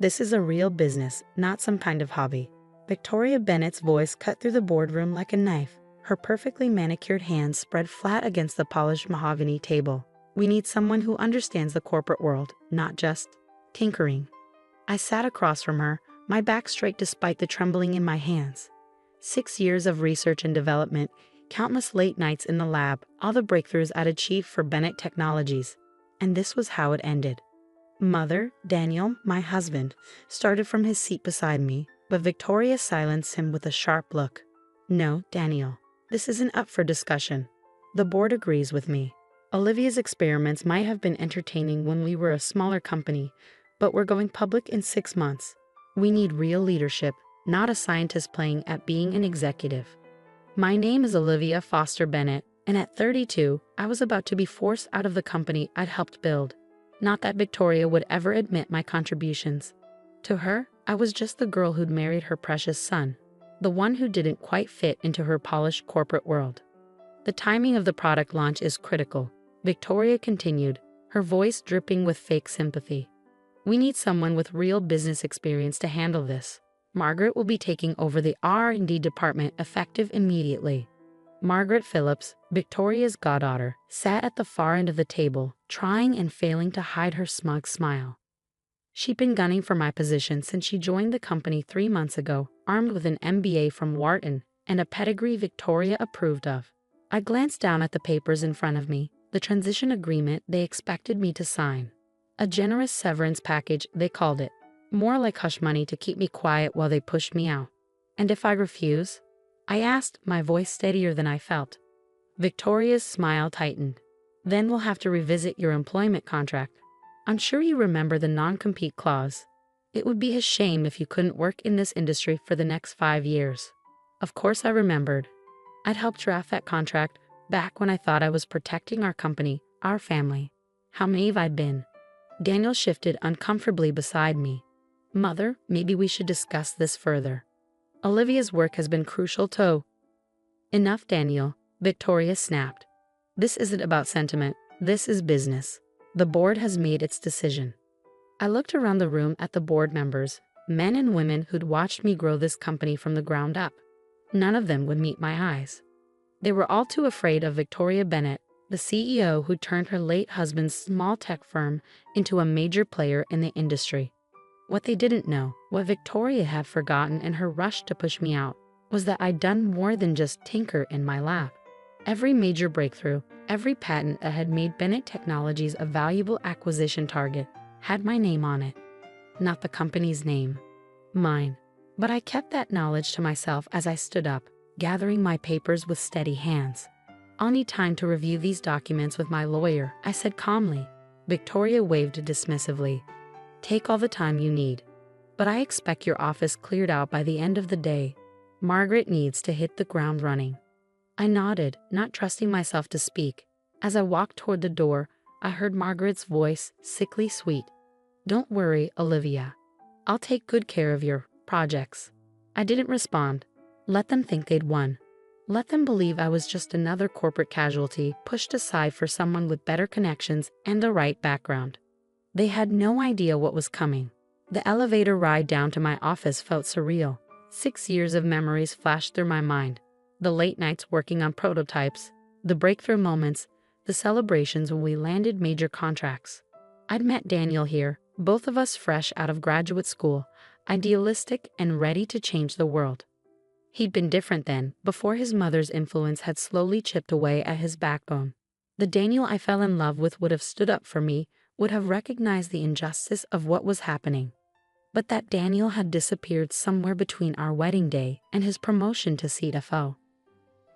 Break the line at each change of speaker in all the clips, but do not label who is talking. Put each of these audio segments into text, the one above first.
This is a real business, not some kind of hobby. Victoria Bennett's voice cut through the boardroom like a knife, her perfectly manicured hands spread flat against the polished mahogany table. We need someone who understands the corporate world, not just tinkering. I sat across from her, my back straight despite the trembling in my hands. 6 years of research and development, countless late nights in the lab, all the breakthroughs I'd achieved for Bennett Technologies. And this was how it ended. Mother, Daniel, my husband, started from his seat beside me, but Victoria silenced him with a sharp look. No, Daniel, this isn't up for discussion. The board agrees with me. Olivia's experiments might have been entertaining when we were a smaller company, but we're going public in 6 months. We need real leadership, not a scientist playing at being an executive. My name is Olivia Foster Bennett, and at 32, I was about to be forced out of the company I'd helped build. Not that Victoria would ever admit my contributions. To her, I was just the girl who'd married her precious son, the one who didn't quite fit into her polished corporate world. The timing of the product launch is critical, Victoria continued, her voice dripping with fake sympathy. We need someone with real business experience to handle this. Margaret will be taking over the R&D department effective immediately. Margaret Phillips, Victoria's goddaughter, sat at the far end of the table, trying and failing to hide her smug smile. She'd been gunning for my position since she joined the company 3 months ago, armed with an MBA from Wharton and a pedigree Victoria approved of. I glanced down at the papers in front of me, the transition agreement they expected me to sign. A generous severance package, they called it. More like hush money to keep me quiet while they pushed me out. And if I refuse? I asked, my voice steadier than I felt. Victoria's smile tightened. Then we'll have to revisit your employment contract. I'm sure you remember the non-compete clause. It would be a shame if you couldn't work in this industry for the next 5 years. Of course I remembered. I'd helped draft that contract back when I thought I was protecting our company, our family. How naive I'd been. Daniel shifted uncomfortably beside me. Mother, maybe we should discuss this further. Olivia's work has been crucial too. Enough, Daniel, Victoria snapped. This isn't about sentiment, this is business. The board has made its decision. I looked around the room at the board members, men and women who'd watched me grow this company from the ground up. None of them would meet my eyes. They were all too afraid of Victoria Bennett, the CEO who turned her late husband's small tech firm into a major player in the industry. What they didn't know, what Victoria had forgotten in her rush to push me out, was that I'd done more than just tinker in my lab. Every major breakthrough, every patent that had made Bennett Technologies a valuable acquisition target, had my name on it. Not the company's name. Mine. But I kept that knowledge to myself as I stood up, gathering my papers with steady hands. I'll need time to review these documents with my lawyer, I said calmly. Victoria waved dismissively. Take all the time you need. But I expect your office cleared out by the end of the day. Margaret needs to hit the ground running. I nodded, not trusting myself to speak. As I walked toward the door, I heard Margaret's voice, sickly sweet. Don't worry, Olivia. I'll take good care of your projects. I didn't respond. Let them think they'd won. Let them believe I was just another corporate casualty pushed aside for someone with better connections and the right background. They had no idea what was coming. The elevator ride down to my office felt surreal. 6 years of memories flashed through my mind. The late nights working on prototypes, the breakthrough moments, the celebrations when we landed major contracts. I'd met Daniel here, both of us fresh out of graduate school, idealistic and ready to change the world. He'd been different then, before his mother's influence had slowly chipped away at his backbone. The Daniel I fell in love with would have stood up for me, would have recognized the injustice of what was happening. But that Daniel had disappeared somewhere between our wedding day and his promotion to CFO.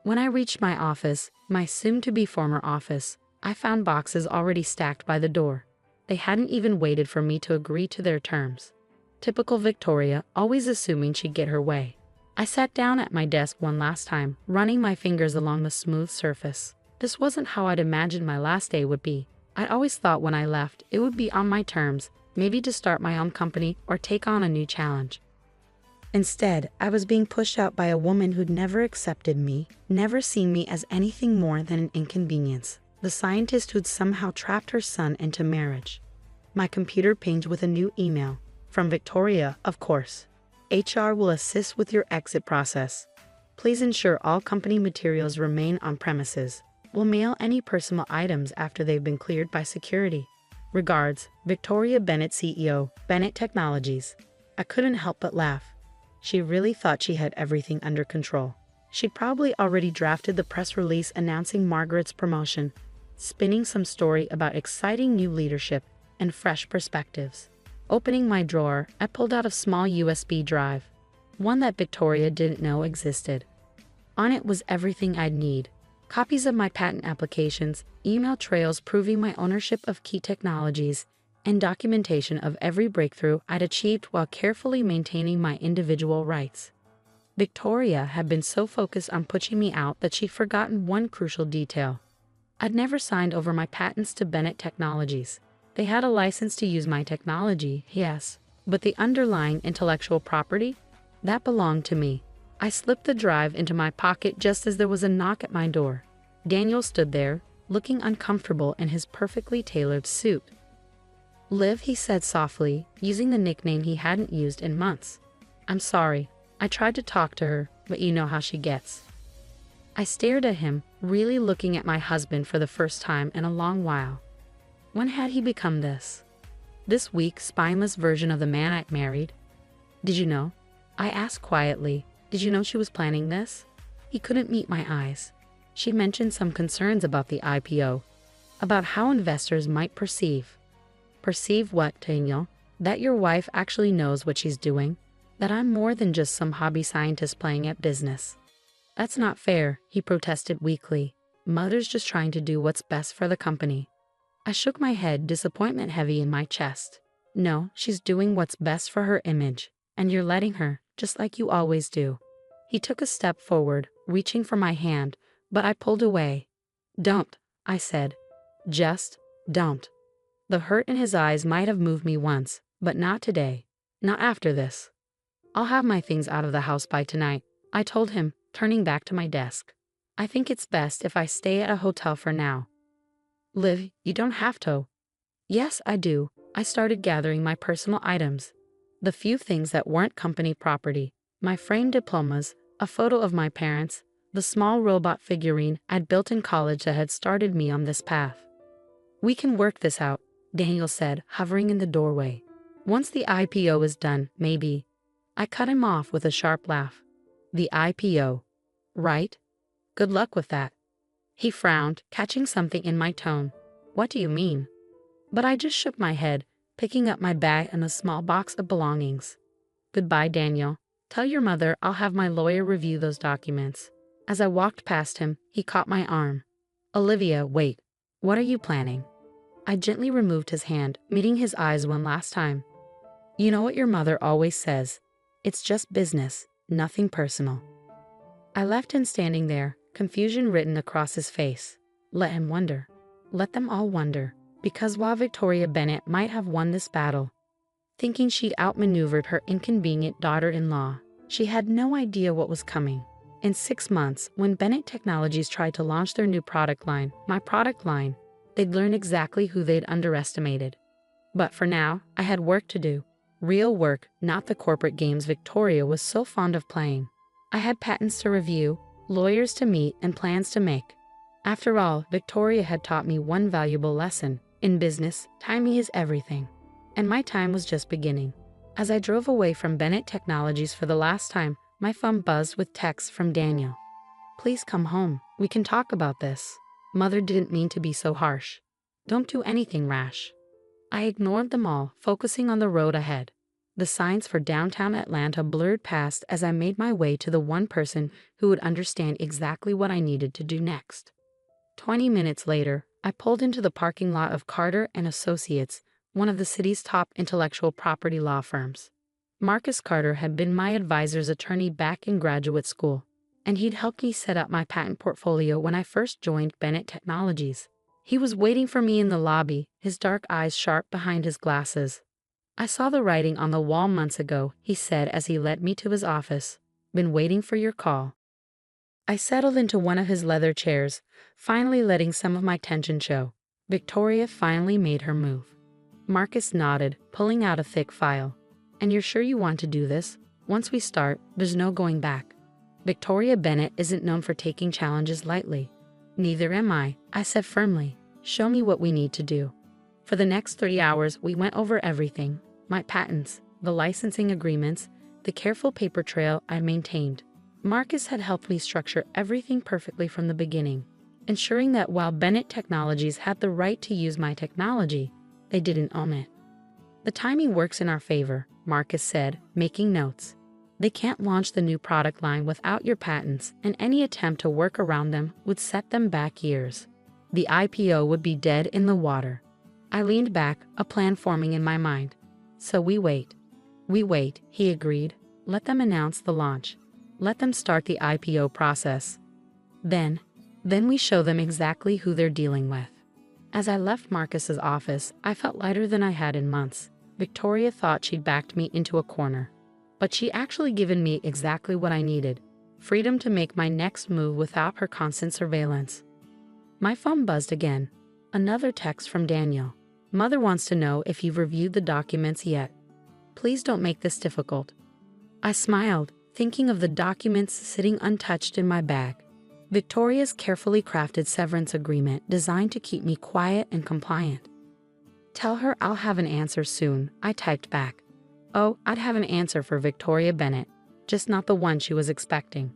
When I reached my office, my soon-to-be former office, I found boxes already stacked by the door. They hadn't even waited for me to agree to their terms. Typical Victoria, always assuming she'd get her way. I sat down at my desk one last time, running my fingers along the smooth surface. This wasn't how I'd imagined my last day would be. I'd always thought when I left, it would be on my terms, maybe to start my own company or take on a new challenge. Instead, I was being pushed out by a woman who'd never accepted me, never seen me as anything more than an inconvenience, the scientist who'd somehow trapped her son into marriage. My computer pinged with a new email. From Victoria, of course. HR will assist with your exit process. Please ensure all company materials remain on premises. We'll mail any personal items after they've been cleared by security. Regards, Victoria Bennett, CEO, Bennett Technologies. I couldn't help but laugh. She really thought she had everything under control. She'd probably already drafted the press release announcing Margaret's promotion, spinning some story about exciting new leadership and fresh perspectives. Opening my drawer, I pulled out a small USB drive, one that Victoria didn't know existed. On it was everything I'd need. Copies of my patent applications, email trails proving my ownership of key technologies, and documentation of every breakthrough I'd achieved while carefully maintaining my individual rights. Victoria had been so focused on pushing me out that she'd forgotten one crucial detail. I'd never signed over my patents to Bennett Technologies. They had a license to use my technology, yes, but the underlying intellectual property? That belonged to me. I slipped the drive into my pocket just as there was a knock at my door. Daniel stood there, looking uncomfortable in his perfectly tailored suit. "Liv," he said softly, using the nickname he hadn't used in months. "I'm sorry. I tried to talk to her, but you know how she gets." I stared at him, really looking at my husband for the first time in a long while. When had he become this? This weak, spineless version of the man I'd married? "Did you know?" I asked quietly. "Did you know she was planning this?" He couldn't meet my eyes. She mentioned some concerns about the IPO, about how investors might perceive. Perceive what, Daniel? That your wife actually knows what she's doing? That I'm more than just some hobby scientist playing at business? "That's not fair," he protested weakly. "Mother's just trying to do what's best for the company." I shook my head, disappointment heavy in my chest. "No, she's doing what's best for her image, and you're letting her, just like you always do." He took a step forward, reaching for my hand, but I pulled away. "Don't," I said. "Just don't." The hurt in his eyes might have moved me once, but not today. Not after this. "I'll have my things out of the house by tonight," I told him, turning back to my desk. "I think it's best if I stay at a hotel for now." "Liv, you don't have to." "Yes, I do." I started gathering my personal items. The few things that weren't company property. My framed diplomas, a photo of my parents, the small robot figurine I'd built in college that had started me on this path. "We can work this out," Daniel said, hovering in the doorway. "Once the IPO is done, maybe." I cut him off with a sharp laugh. "The IPO. Right? Good luck with that." He frowned, catching something in my tone. "What do you mean?" But I just shook my head, picking up my bag and a small box of belongings. "Goodbye, Daniel. Tell your mother I'll have my lawyer review those documents." As I walked past him, he caught my arm. "Olivia, wait. What are you planning?" I gently removed his hand, meeting his eyes one last time. "You know what your mother always says. It's just business, nothing personal." I left him standing there, confusion written across his face. Let him wonder. Let them all wonder. Because while Victoria Bennett might have won this battle, thinking she'd outmaneuvered her inconvenient daughter-in-law, she had no idea what was coming. In 6 months, when Bennett Technologies tried to launch their new product line, my product line, they'd learn exactly who they'd underestimated. But for now, I had work to do. Real work, not the corporate games Victoria was so fond of playing. I had patents to review, lawyers to meet, and plans to make. After all, Victoria had taught me one valuable lesson. In business, timing is everything. And my time was just beginning. As I drove away from Bennett Technologies for the last time, my phone buzzed with texts from Daniel. "Please come home. We can talk about this. Mother didn't mean to be so harsh. Don't do anything rash." I ignored them all, focusing on the road ahead. The signs for downtown Atlanta blurred past as I made my way to the one person who would understand exactly what I needed to do next. 20 minutes later, I pulled into the parking lot of Carter and Associates, one of the city's top intellectual property law firms. Marcus Carter had been my advisor's attorney back in graduate school, and he'd helped me set up my patent portfolio when I first joined Bennett Technologies. He was waiting for me in the lobby, his dark eyes sharp behind his glasses. "I saw the writing on the wall months ago," he said as he led me to his office. "Been waiting for your call." I settled into one of his leather chairs, finally letting some of my tension show. Victoria finally made her move. Marcus nodded, pulling out a thick file. And you're sure you want to do this? Once we start, there's no going back. Victoria Bennett isn't known for taking challenges lightly. Neither am I said firmly. Show me what we need to do. For the next 3 hours, we went over everything: my patents, the licensing agreements, the careful paper trail I maintained. Marcus had helped me structure everything perfectly from the beginning, ensuring that while Bennett Technologies had the right to use my technology, they didn't own it. The timing works in our favor, Marcus said, making notes. They can't launch the new product line without your patents, and any attempt to work around them would set them back years. The IPO would be dead in the water. I leaned back, a plan forming in my mind. So we wait. We wait, he agreed. Let them announce the launch. Let them start the IPO process. Then we show them exactly who they're dealing with. As I left Marcus's office, I felt lighter than I had in months. Victoria thought she'd backed me into a corner, but she actually given me exactly what I needed: freedom to make my next move without her constant surveillance. My phone buzzed again. Another text from Daniel. Mother wants to know if you've reviewed the documents yet. Please don't make this difficult. I smiled, thinking of the documents sitting untouched in my bag. Victoria's carefully crafted severance agreement designed to keep me quiet and compliant. Tell her I'll have an answer soon, I typed back. Oh, I'd have an answer for Victoria Bennett, just not the one she was expecting.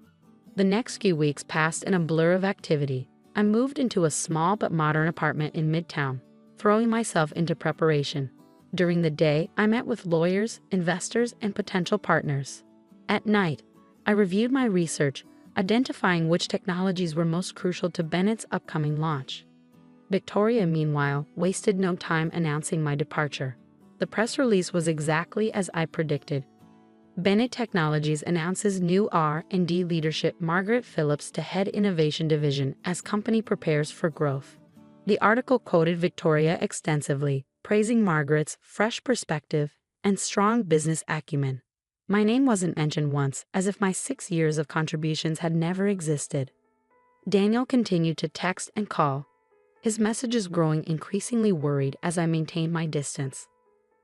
The next few weeks passed in a blur of activity. I moved into a small but modern apartment in Midtown, throwing myself into preparation. During the day, I met with lawyers, investors, and potential partners. At night, I reviewed my research, identifying which technologies were most crucial to Bennett's upcoming launch. Victoria, meanwhile, wasted no time announcing my departure. The press release was exactly as I predicted. Bennett Technologies announces new R&D leadership: Margaret Phillips to head Innovation Division as company prepares for growth. The article quoted Victoria extensively, praising Margaret's fresh perspective and strong business acumen. My name wasn't mentioned once, as if my 6 years of contributions had never existed. Daniel continued to text and call, his messages growing increasingly worried as I maintained my distance.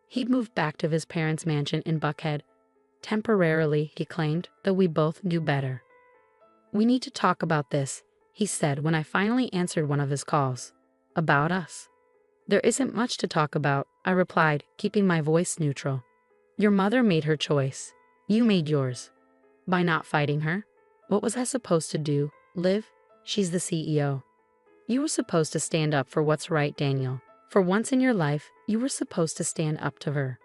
He'd moved back to his parents' mansion in Buckhead. Temporarily, he claimed, though we both knew better. We need to talk about this, he said when I finally answered one of his calls. About us? There isn't much to talk about, I replied, keeping my voice neutral. Your mother made her choice. You made yours. By not fighting her? What was I supposed to do? Live? She's the CEO. You were supposed to stand up for what's right, Daniel. For once in your life, you were supposed to stand up to her.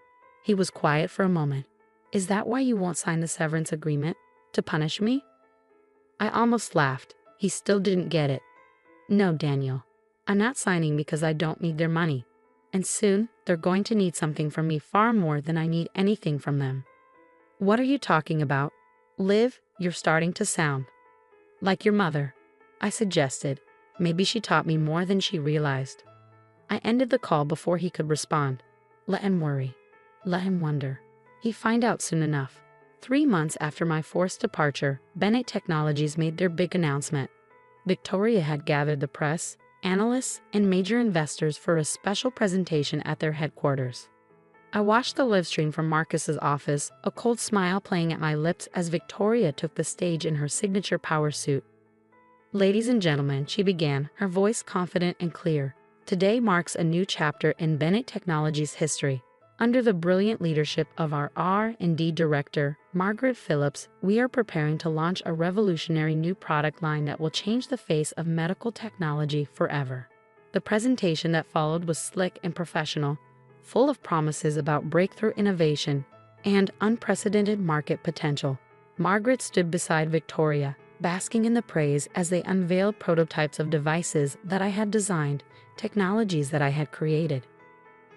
He was quiet for a moment. Is that why you won't sign the severance agreement? To punish me? I almost laughed. He still didn't get it. No, Daniel. I'm not signing because I don't need their money. And soon, they're going to need something from me far more than I need anything from them. What are you talking about? Liv, you're starting to sound like your mother, I suggested. Maybe she taught me more than she realized. I ended the call before he could respond. Let him worry. Let him wonder. He'd find out soon enough. 3 months after my forced departure, Bennett Technologies made their big announcement. Victoria had gathered the press, analysts, and major investors for a special presentation at their headquarters. I watched the live stream from Marcus's office, a cold smile playing at my lips as Victoria took the stage in her signature power suit. Ladies and gentlemen, she began, her voice confident and clear. Today marks a new chapter in Bennett Technologies' history. Under the brilliant leadership of our R&D director, Margaret Phillips, we are preparing to launch a revolutionary new product line that will change the face of medical technology forever. The presentation that followed was slick and professional, full of promises about breakthrough innovation and unprecedented market potential. Margaret stood beside Victoria, basking in the praise as they unveiled prototypes of devices that I had designed, technologies that I had created.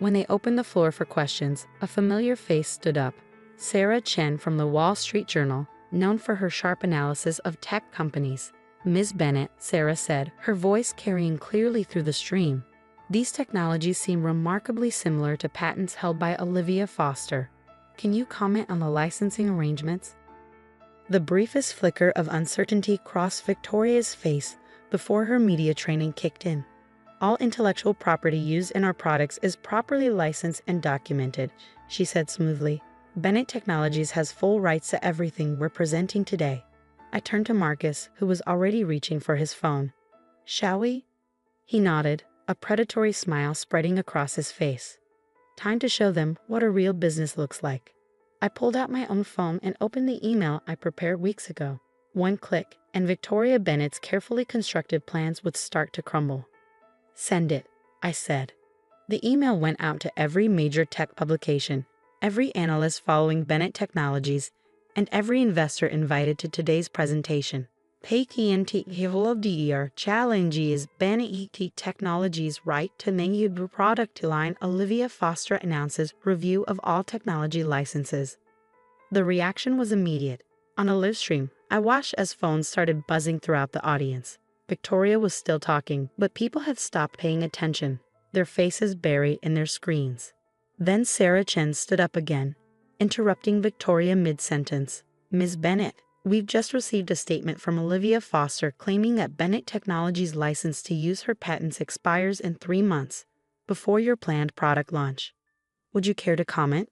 When they opened the floor for questions, a familiar face stood up. Sarah Chen from the Wall Street Journal, known for her sharp analysis of tech companies. Ms. Bennett, Sarah said, her voice carrying clearly through the stream. These technologies seem remarkably similar to patents held by Olivia Foster. Can you comment on the licensing arrangements? The briefest flicker of uncertainty crossed Victoria's face before her media training kicked in. All intellectual property used in our products is properly licensed and documented, she said smoothly. Bennett Technologies has full rights to everything we're presenting today. I turned to Marcus, who was already reaching for his phone. Shall we? He nodded, a predatory smile spreading across his face. Time to show them what a real business looks like. I pulled out my own phone and opened the email I prepared weeks ago. One click, and Victoria Bennett's carefully constructed plans would start to crumble. Send it, I said. The email went out to every major tech publication, every analyst following Bennett Technologies, and every investor invited to today's presentation. PKNT challenges Bennett Technologies' right to menu product line. Olivia Foster announces review of all technology licenses. The reaction was immediate. On a live stream, I watched as phones started buzzing throughout the audience. Victoria was still talking, but people had stopped paying attention, their faces buried in their screens. Then Sarah Chen stood up again, interrupting Victoria mid-sentence. Ms. Bennett, we've just received a statement from Olivia Foster claiming that Bennett Technologies' license to use her patents expires in 3 months, before your planned product launch. Would you care to comment?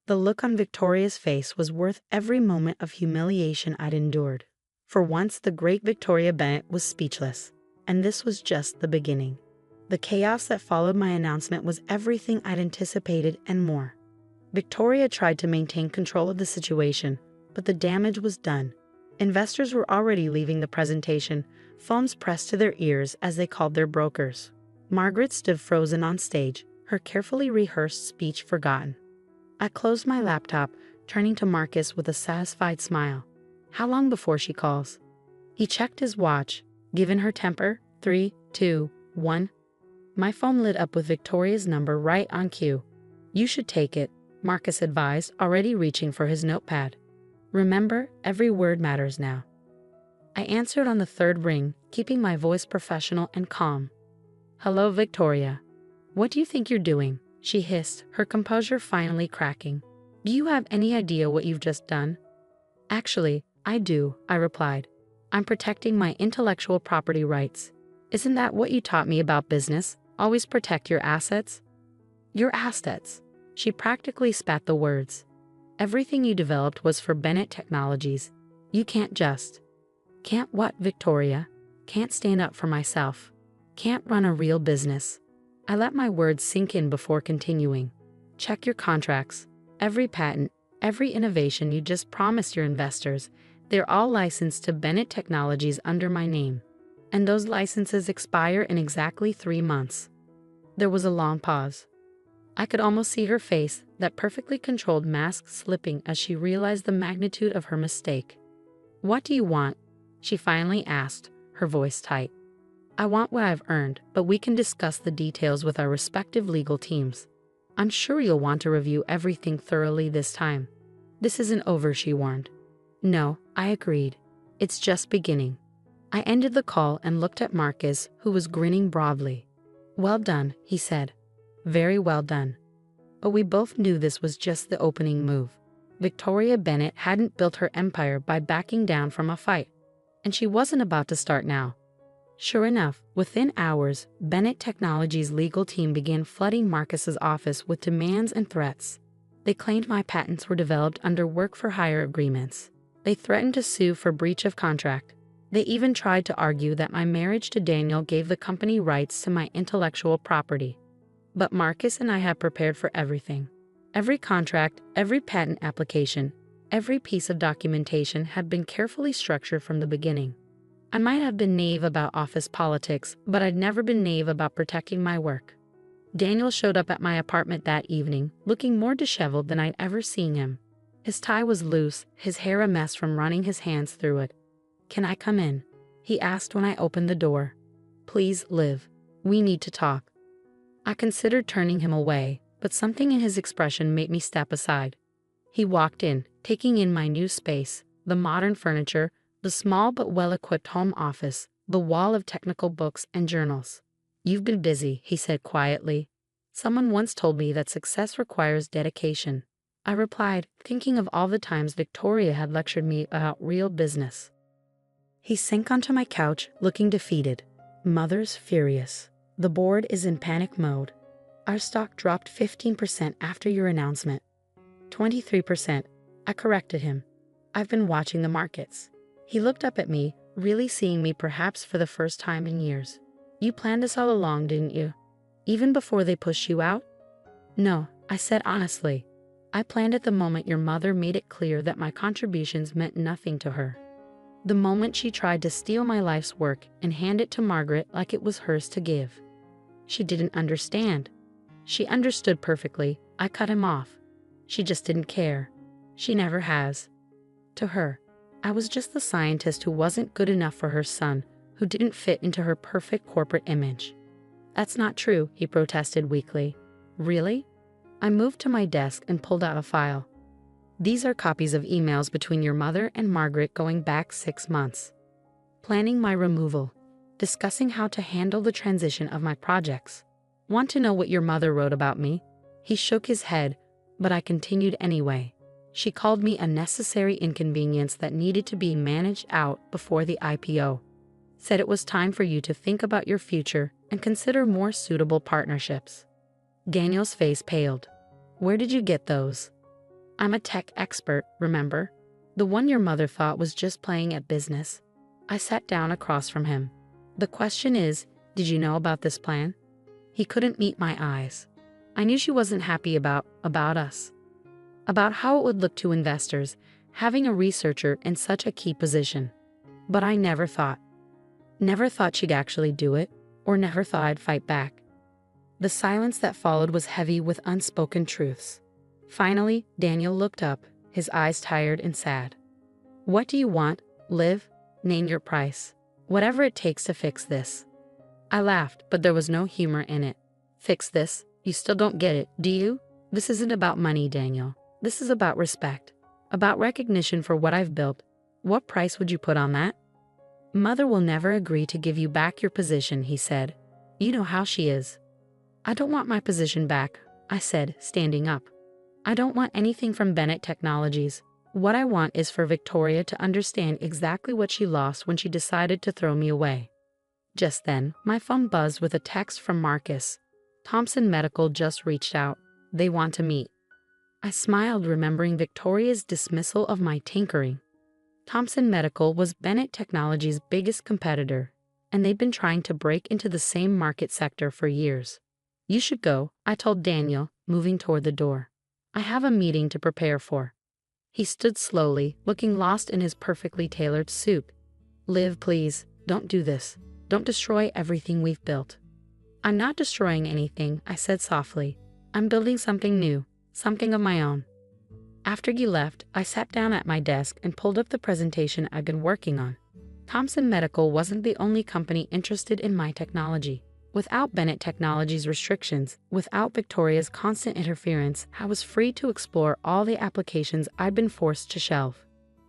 The look on Victoria's face was worth every moment of humiliation I'd endured. For once, the great Victoria Bennett was speechless, and this was just the beginning. The chaos that followed my announcement was everything I'd anticipated and more. Victoria tried to maintain control of the situation, but the damage was done. Investors were already leaving the presentation, phones pressed to their ears as they called their brokers. Margaret stood frozen on stage, her carefully rehearsed speech forgotten. I closed my laptop, turning to Marcus with a satisfied smile. How long before she calls? He checked his watch. Given her temper, 3, 2, 1. My phone lit up with Victoria's number right on cue. You should take it, Marcus advised, already reaching for his notepad. Remember, every word matters now. I answered on the third ring, keeping my voice professional and calm. Hello, Victoria. What do you think you're doing? She hissed, her composure finally cracking. Do you have any idea what you've just done? Actually, I do, I replied. I'm protecting my intellectual property rights. Isn't that what you taught me about business? Always protect your assets? Your assets. She practically spat the words. Everything you developed was for Bennett Technologies. You can't just. Can't what, Victoria? Can't stand up for myself. Can't run a real business. I let my words sink in before continuing. Check your contracts. Every patent, every innovation you just promised your investors, they're all licensed to Bennett Technologies under my name. And those licenses expire in exactly 3 months. There was a long pause. I could almost see her face, that perfectly controlled mask slipping as she realized the magnitude of her mistake. What do you want? She finally asked, her voice tight. I want what I've earned, but we can discuss the details with our respective legal teams. I'm sure you'll want to review everything thoroughly this time. This isn't over, she warned. No, I agreed. It's just beginning. I ended the call and looked at Marcus, who was grinning broadly. Well done, he said. Very well done. But we both knew this was just the opening move. Victoria Bennett hadn't built her empire by backing down from a fight, and she wasn't about to start now. Sure enough, within hours, Bennett Technologies' legal team began flooding Marcus's office with demands and threats. They claimed my patents were developed under work-for-hire agreements. They threatened to sue for breach of contract. They even tried to argue that my marriage to Daniel gave the company rights to my intellectual property. But Marcus and I had prepared for everything. Every contract, every patent application, every piece of documentation had been carefully structured from the beginning. I might have been naive about office politics, but I'd never been naive about protecting my work. Daniel showed up at my apartment that evening, looking more disheveled than I'd ever seen him. His tie was loose, his hair a mess from running his hands through it. Can I come in? He asked when I opened the door. Please, Liv. We need to talk. I considered turning him away, but something in his expression made me step aside. He walked in, taking in my new space, the modern furniture, the small but well-equipped home office, the wall of technical books and journals. You've been busy, he said quietly. Someone once told me that success requires dedication. I replied, thinking of all the times Victoria had lectured me about real business. He sank onto my couch, looking defeated. Mother's furious. The board is in panic mode. Our stock dropped 15% after your announcement. 23%. I corrected him. I've been watching the markets. He looked up at me, really seeing me perhaps for the first time in years. You planned this all along, didn't you? Even before they pushed you out? No, I said honestly. I planned it the moment your mother made it clear that my contributions meant nothing to her. The moment she tried to steal my life's work and hand it to Margaret like it was hers to give. She didn't understand. She understood perfectly. I cut him off. She just didn't care. She never has. To her, I was just the scientist who wasn't good enough for her son, who didn't fit into her perfect corporate image. That's not true, he protested weakly. Really? I moved to my desk and pulled out a file. These are copies of emails between your mother and Margaret going back 6 months. Planning my removal. Discussing how to handle the transition of my projects. Want to know what your mother wrote about me? He shook his head, but I continued anyway. She called me a necessary inconvenience that needed to be managed out before the IPO. Said it was time for you to think about your future and consider more suitable partnerships. Daniel's face paled. Where did you get those? I'm a tech expert, remember? The one your mother thought was just playing at business. I sat down across from him. The question is, did you know about this plan? He couldn't meet my eyes. I knew she wasn't happy about us. About how it would look to investors, having a researcher in such a key position. But I never thought she'd actually do it, or never thought I'd fight back. The silence that followed was heavy with unspoken truths. Finally, Daniel looked up, his eyes tired and sad. What do you want, Liv? Name your price. Whatever it takes to fix this. I laughed, but there was no humor in it. Fix this? You still don't get it, do you? This isn't about money, Daniel. This is about respect. About recognition for what I've built. What price would you put on that? Mother will never agree to give you back your position, he said. You know how she is. I don't want my position back, I said, standing up. I don't want anything from Bennett Technologies. What I want is for Victoria to understand exactly what she lost when she decided to throw me away. Just then, my phone buzzed with a text from Marcus. Thompson Medical just reached out. They want to meet. I smiled, remembering Victoria's dismissal of my tinkering. Thompson Medical was Bennett Technologies' biggest competitor, and they'd been trying to break into the same market sector for years. You should go, I told Daniel, moving toward the door. I have a meeting to prepare for. He stood slowly, looking lost in his perfectly tailored suit. Liv, please, don't do this. Don't destroy everything we've built. I'm not destroying anything, I said softly. I'm building something new, something of my own. After you left, I sat down at my desk and pulled up the presentation I'd been working on. Thompson Medical wasn't the only company interested in my technology. Without Bennett Technologies' restrictions, without Victoria's constant interference, I was free to explore all the applications I'd been forced to shelve.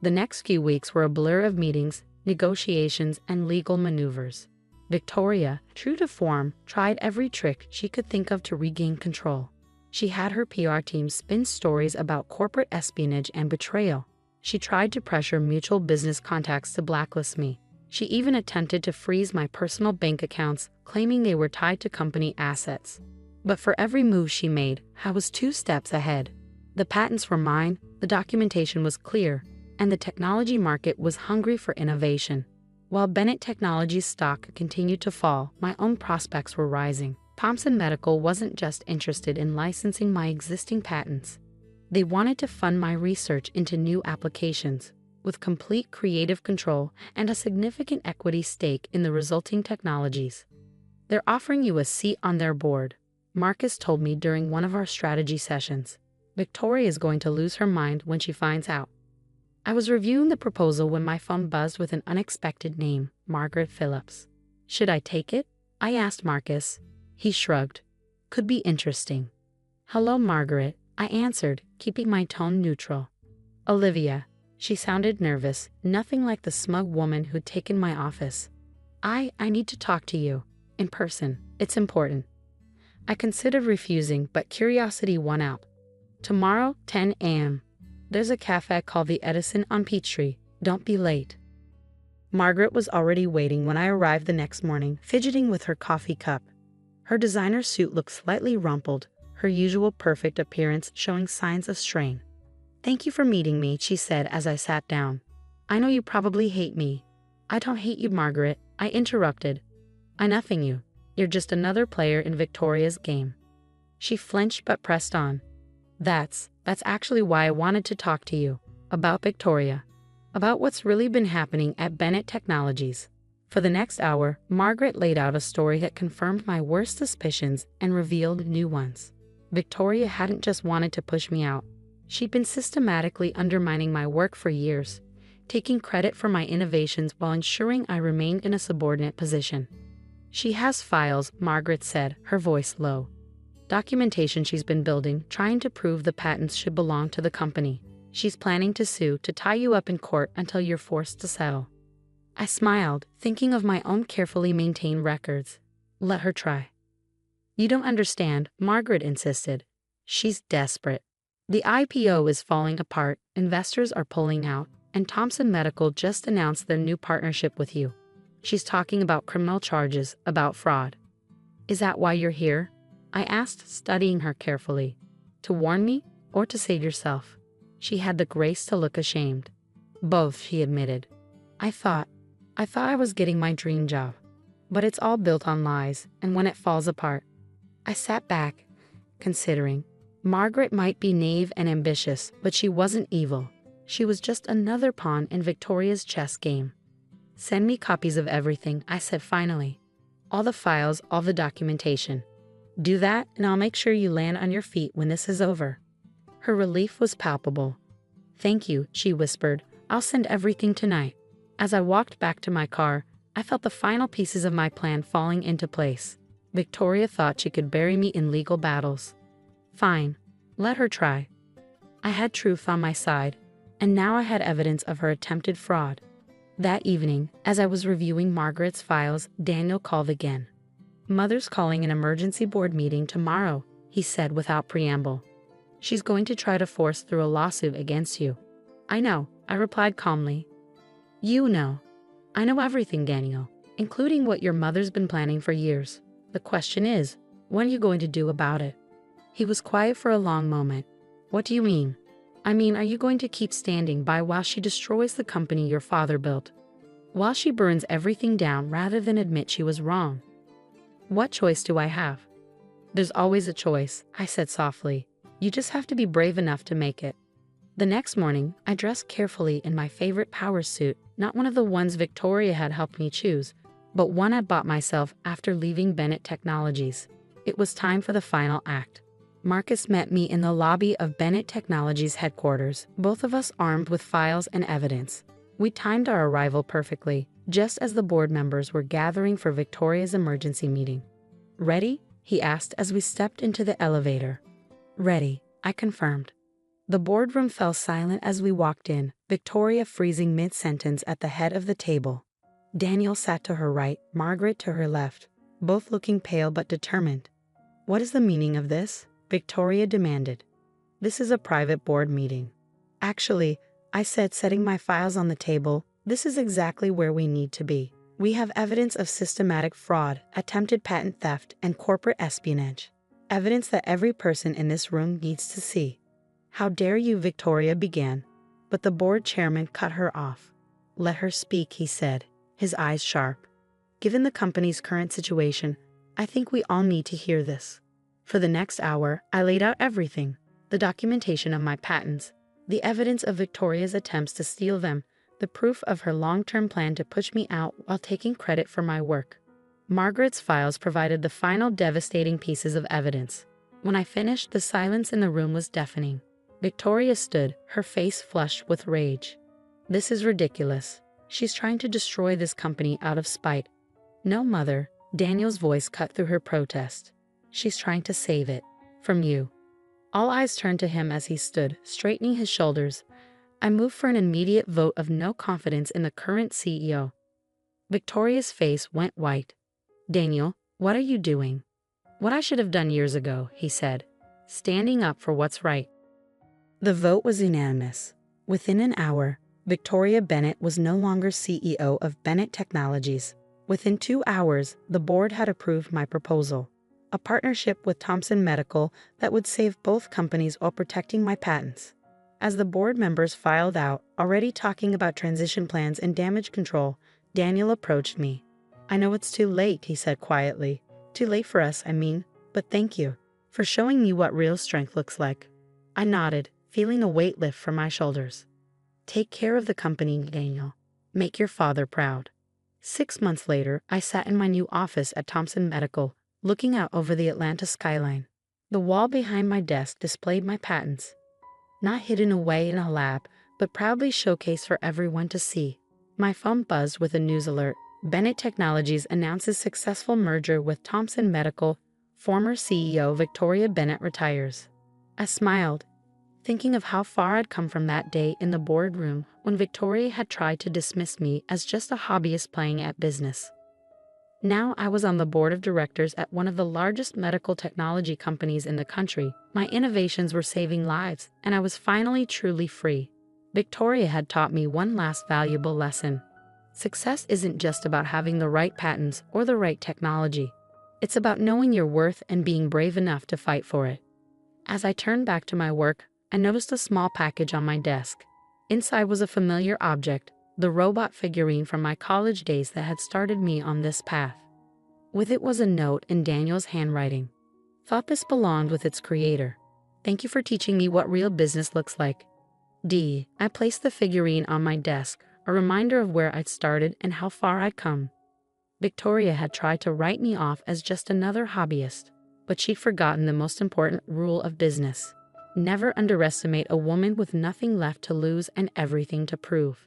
The next few weeks were a blur of meetings, negotiations, and legal maneuvers. Victoria, true to form, tried every trick she could think of to regain control. She had her PR team spin stories about corporate espionage and betrayal. She tried to pressure mutual business contacts to blacklist me. She even attempted to freeze my personal bank accounts, claiming they were tied to company assets. But for every move she made, I was 2 steps ahead. The patents were mine, the documentation was clear, and the technology market was hungry for innovation. While Bennett Technologies' stock continued to fall, my own prospects were rising. Thompson Medical wasn't just interested in licensing my existing patents. They wanted to fund my research into new applications, with complete creative control and a significant equity stake in the resulting technologies. They're offering you a seat on their board, Marcus told me during one of our strategy sessions. Victoria is going to lose her mind when she finds out. I was reviewing the proposal when my phone buzzed with an unexpected name, Margaret Phillips. Should I take it? I asked Marcus. He shrugged. Could be interesting. Hello, Margaret, I answered, keeping my tone neutral. Olivia. She sounded nervous, nothing like the smug woman who'd taken my office. I need to talk to you. In person. It's important. I considered refusing, but curiosity won out. Tomorrow, 10 a.m. There's a cafe called the Edison on Peachtree. Don't be late. Margaret was already waiting when I arrived the next morning, fidgeting with her coffee cup. Her designer suit looked slightly rumpled, her usual perfect appearance showing signs of strain. "Thank you for meeting me," she said as I sat down. "I know you probably hate me." "I don't hate you, Margaret," I interrupted. "I nothing you. You're just another player in Victoria's game." She flinched but pressed on. That's actually why I wanted to talk to you. About Victoria. About what's really been happening at Bennett Technologies." For the next hour, Margaret laid out a story that confirmed my worst suspicions and revealed new ones. Victoria hadn't just wanted to push me out. She'd been systematically undermining my work for years, taking credit for my innovations while ensuring I remained in a subordinate position. "She has files," Margaret said, her voice low. "Documentation she's been building, trying to prove the patents should belong to the company. She's planning to sue, to tie you up in court until you're forced to settle." I smiled, thinking of my own carefully maintained records. "Let her try." "You don't understand," Margaret insisted. "She's desperate. The IPO is falling apart, investors are pulling out, and Thompson Medical just announced their new partnership with you. She's talking about criminal charges, about fraud." "Is that why you're here?" I asked, studying her carefully. "To warn me, or to save yourself?" She had the grace to look ashamed. "Both," she admitted. I thought I was getting my dream job. But it's all built on lies, and when it falls apart. I sat back, considering. Margaret might be naive and ambitious, but she wasn't evil. She was just another pawn in Victoria's chess game. "Send me copies of everything," I said finally. "All the files, all the documentation. Do that, and I'll make sure you land on your feet when this is over." Her relief was palpable. "Thank you," she whispered. "I'll send everything tonight." As I walked back to my car, I felt the final pieces of my plan falling into place. Victoria thought she could bury me in legal battles. Fine. Let her try. I had truth on my side, and now I had evidence of her attempted fraud. That evening, as I was reviewing Margaret's files, Daniel called again. "Mother's calling an emergency board meeting tomorrow," he said without preamble. "She's going to try to force through a lawsuit against you." "I know," I replied calmly. "You know." "I know everything, Daniel, including what your mother's been planning for years. The question is, what are you going to do about it?" He was quiet for a long moment. "What do you mean?" "I mean, are you going to keep standing by while she destroys the company your father built? While she burns everything down rather than admit she was wrong? What choice do I have?" "There's always a choice," I said softly. "You just have to be brave enough to make it." The next morning, I dressed carefully in my favorite power suit, not one of the ones Victoria had helped me choose, but one I bought myself after leaving Bennett Technologies. It was time for the final act. Marcus met me in the lobby of Bennett Technologies headquarters, both of us armed with files and evidence. We timed our arrival perfectly, just as the board members were gathering for Victoria's emergency meeting. "Ready?" he asked as we stepped into the elevator. "Ready," I confirmed. The boardroom fell silent as we walked in, Victoria freezing mid-sentence at the head of the table. Daniel sat to her right, Margaret to her left, both looking pale but determined. "What is the meaning of this?" Victoria demanded. "This is a private board meeting." "Actually," I said, setting my files on the table, "this is exactly where we need to be. We have evidence of systematic fraud, attempted patent theft, and corporate espionage. Evidence that every person in this room needs to see." "How dare you," Victoria began, but the board chairman cut her off. "Let her speak," he said, his eyes sharp. "Given the company's current situation, I think we all need to hear this." For the next hour, I laid out everything: the documentation of my patents, the evidence of Victoria's attempts to steal them, the proof of her long-term plan to push me out while taking credit for my work. Margaret's files provided the final devastating pieces of evidence. When I finished, the silence in the room was deafening. Victoria stood, her face flushed with rage. "This is ridiculous. She's trying to destroy this company out of spite." "No, Mother," Daniel's voice cut through her protest. "She's trying to save it. From you." All eyes turned to him as he stood, straightening his shoulders. I moved for an immediate vote of no confidence in the current CEO. Victoria's face went white. "Daniel, what are you doing?" "What I should have done years ago," he said, standing up for what's right. The vote was unanimous. Within an hour, Victoria Bennett was no longer CEO of Bennett Technologies. Within 2 hours, the board had approved my proposal, a partnership with Thompson Medical that would save both companies while protecting my patents. As the board members filed out, already talking about transition plans and damage control, Daniel approached me. "I know it's too late," he said quietly. "Too late for us, I mean, but thank you for showing me what real strength looks like." I nodded, feeling a weight lift from my shoulders. "Take care of the company, Daniel. Make your father proud." 6 months later, I sat in my new office at Thompson Medical, looking out over the Atlanta skyline. The wall behind my desk displayed my patents, not hidden away in a lab, but proudly showcased for everyone to see. My phone buzzed with a news alert. Bennett Technologies announces successful merger with Thompson Medical. Former CEO Victoria Bennett retires. I smiled, thinking of how far I'd come from that day in the boardroom when Victoria had tried to dismiss me as just a hobbyist playing at business. Now I was on the board of directors at one of the largest medical technology companies in the country. My innovations were saving lives, and I was finally truly free. Victoria had taught me one last valuable lesson. Success isn't just about having the right patents or the right technology. It's about knowing your worth and being brave enough to fight for it. As I turned back to my work, I noticed a small package on my desk. Inside was a familiar object, the robot figurine from my college days that had started me on this path. With it was a note in Daniel's handwriting. "Thought this belonged with its creator. Thank you for teaching me what real business looks like." I placed the figurine on my desk, a reminder of where I'd started and how far I'd come. Victoria had tried to write me off as just another hobbyist, but she'd forgotten the most important rule of business. Never underestimate a woman with nothing left to lose and everything to prove.